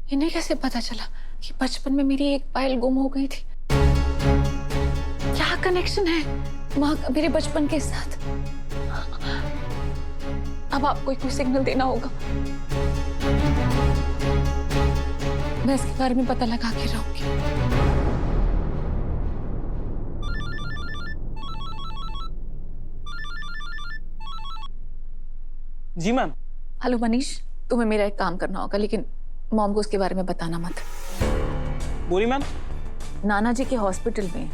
इन्हें कैसे पता चला कि बचपन में मेरी एक पायल गुम हो गई थी? क्या कनेक्शन है माँ का मेरे बचपन के साथ? अब आपको कोई सिग्नल देना होगा। मैं इसके बारे में पता लगा के रहूंगी। जी मैम। हेलो मनीष, तुम्हें मेरा एक काम करना होगा, लेकिन मॉम को उसके बारे में बताना मत। बोलिए मैम। नाना जी के हॉस्पिटल में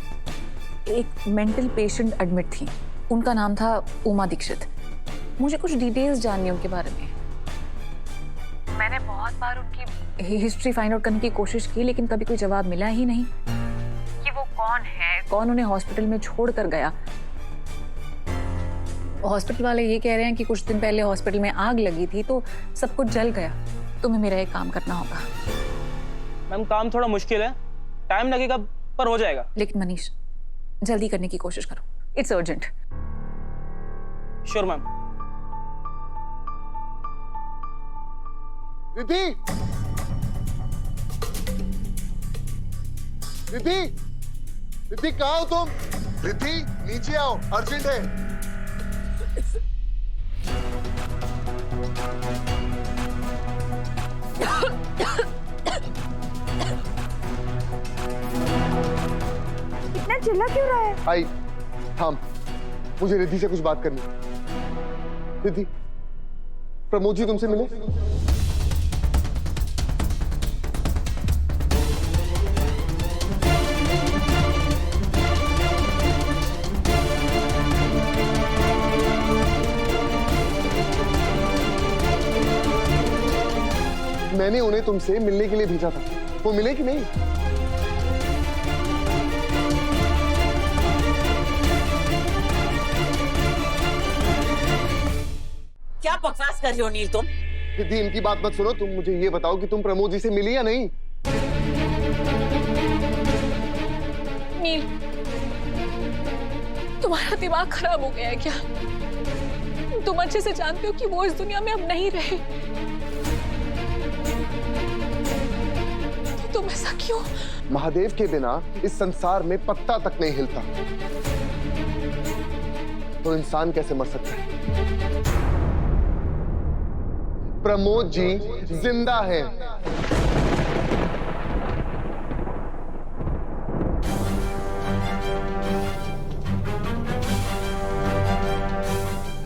एक मेंटल पेशेंट एडमिट थी। उनका नाम था उमा दीक्षित। मुझे कुछ डिटेल्स जाननी है उनके बारे में। मैंने बहुत बार उनकी हिस्ट्री फाइंड आउट करने की कोशिश की, लेकिन कभी कोई जवाब मिला ही नहीं कि वो कौन है, कौन उन्हें हॉस्पिटल में छोड़ कर गया। हॉस्पिटल वाले ये कह रहे हैं कि कुछ दिन पहले हॉस्पिटल में आग लगी थी तो सब कुछ जल गया। तुम्हें मेरा एक काम करना होगा। मैम काम थोड़ा मुश्किल है, टाइम लगेगा पर हो जाएगा। लेकिन मनीष, जल्दी करने की कोशिश करो, it's urgent. Sure ma'am. Riddhi, Riddhi, Riddhi कहाँ हो तुम? रिद्धि नीचे आओ, अर्जेंट है। इतना चिल्ला क्यों रहा है? आई, थाम, मुझे रिद्धि से कुछ बात करनी है। रिद्धि, प्रमोद जी तुमसे मिले? मैंने उन्हें तुमसे मिलने के लिए भेजा था, वो मिले कि नहीं? क्या बकवास कर रही हो नील तुम? रिद्धि इनकी बात मत सुनो, तुम मुझे ये बताओ कि तुम प्रमोद जी से मिली या नहीं? नील, तुम्हारा दिमाग खराब हो गया है क्या? तुम अच्छे से जानते हो कि वो इस दुनिया में अब नहीं रहे। तो तुम ऐसा क्यों? महादेव के बिना इस संसार में पत्ता तक नहीं हिलता, तो इंसान कैसे मर सकता है? प्रमोद जी जिंदा हैं।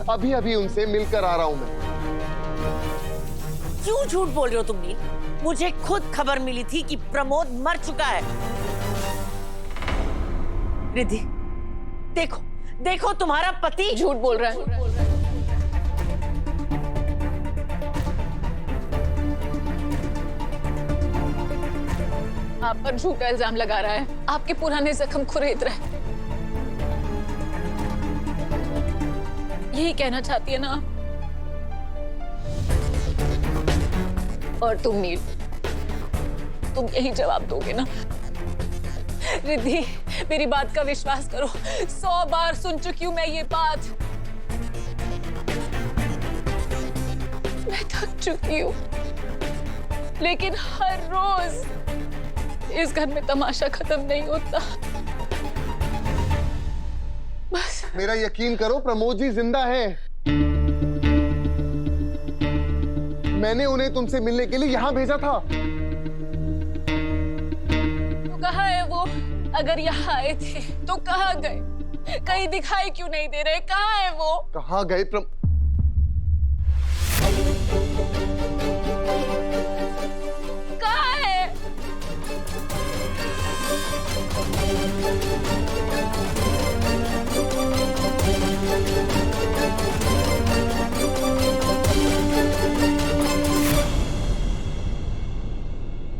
अभी अभी उनसे मिलकर आ रहा हूं मैं। क्यों झूठ बोल रहे हो तुम नील? मुझे खुद खबर मिली थी कि प्रमोद मर चुका है। रिद्धि, देखो देखो तुम्हारा पति झूठ बोल रहा है। आप पर झूठा इल्जाम लगा रहा है, आपके पुराने जख्म खुरेद रहा है। यही कहना चाहती है ना आप? और तुम नील, तुम यही जवाब दोगे ना? रिद्धि, मेरी बात का विश्वास करो, 100 बार सुन चुकी हूं मैं ये बात। मैं थक चुकी हूं, लेकिन हर रोज इस घर में तमाशा खत्म नहीं होता। बस मेरा यकीन करो, प्रमोद जी जिंदा हैं। मैंने उन्हें तुमसे मिलने के लिए यहाँ भेजा था। तो कहाँ है वो? अगर यहाँ आए थे तो कहाँ गए? कहीं दिखाई क्यों नहीं दे रहे? कहाँ है वो? कहाँ गए कहाँ है?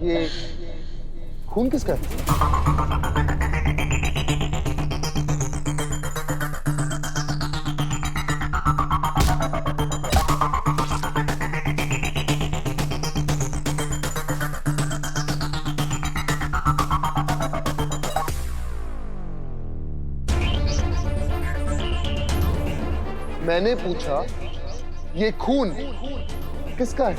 ये खून किसका है? मैंने पूछा ये खून किसका है?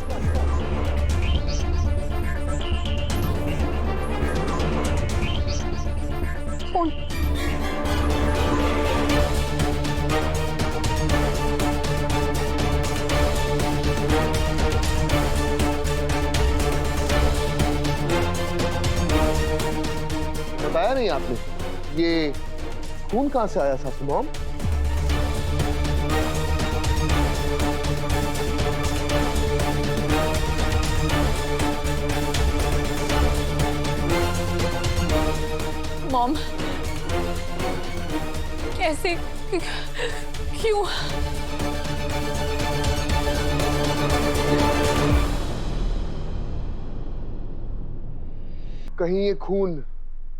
बताया नहीं आपने, ये खून कहां से आया सासू मॉम? मॉम, कैसे, क्यों? कहीं ये खून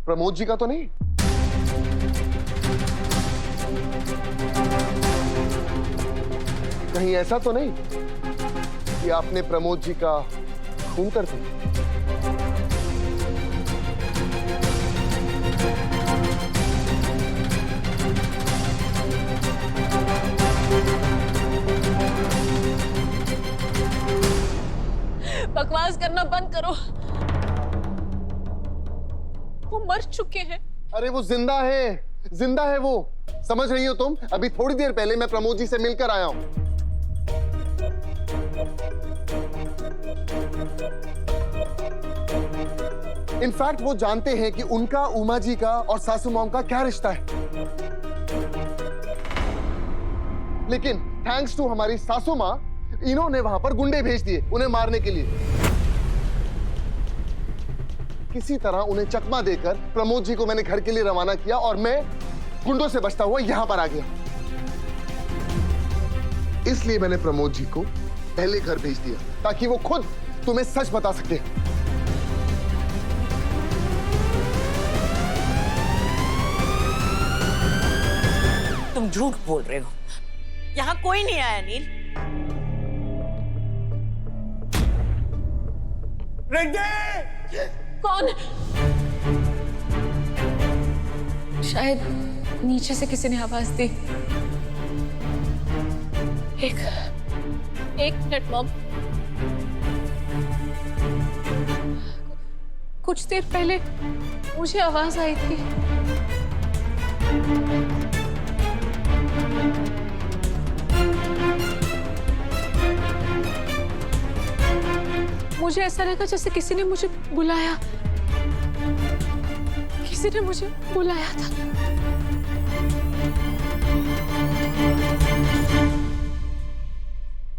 प्रमोद जी का तो नहीं? कहीं ऐसा तो नहीं कि आपने प्रमोद जी का खून कर दिया? बकवास करना बंद करो। वो मर चुके हैं। अरे वो जिंदा है, जिंदा है वो। समझ रही हो तुम? अभी थोड़ी देर पहले मैं प्रमोद जी से मिलकर आया हूं। इनफैक्ट वो जानते हैं कि उनका, उमा जी का और सासू मॉम का क्या रिश्ता है। लेकिन थैंक्स टू हमारी सासू मां, इन्होंने वहां पर गुंडे भेज दिए उन्हें मारने के लिए। किसी तरह उन्हें चकमा देकर प्रमोद जी को मैंने घर के लिए रवाना किया और मैं गुंडों से बचता हुआ यहां पर आ गया। इसलिए मैंने प्रमोद जी को पहले घर भेज दिया ताकि वो खुद तुम्हें सच बता सके। तुम झूठ बोल रहे हो। यहाँ कोई नहीं आया नील। कौन? शायद नीचे से किसी ने आवाज दी। एक मिनट मॉम। कुछ देर पहले मुझे आवाज आई थी। मुझे ऐसा लगा जैसे किसी ने मुझे बुलाया। किसी ने मुझे बुलाया था।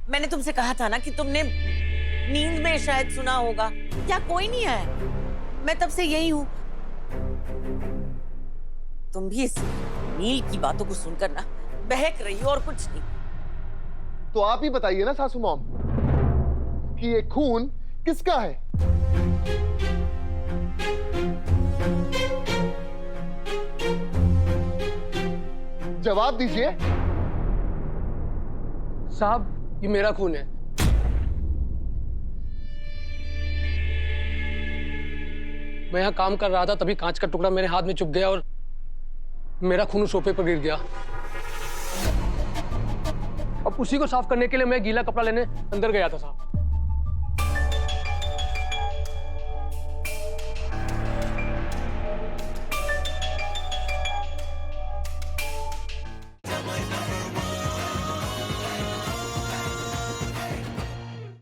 मैंने तुमसे कहा था ना कि तुमने नींद में शायद सुना होगा। क्या कोई नहीं आया? मैं तब से यही हूं। तुम भी इस नील की बातों को सुनकर ना बहक रही हो और कुछ नहीं। तो आप ही बताइए ना सासू मॉम कि ये खून किसका है? जवाब दीजिए। साहब, ये मेरा खून है। मैं यहाँ काम कर रहा था, तभी कांच का टुकड़ा मेरे हाथ में चुभ गया और मेरा खून उस सोफे पर गिर गया। अब उसी को साफ करने के लिए मैं गीला कपड़ा लेने अंदर गया था साहब।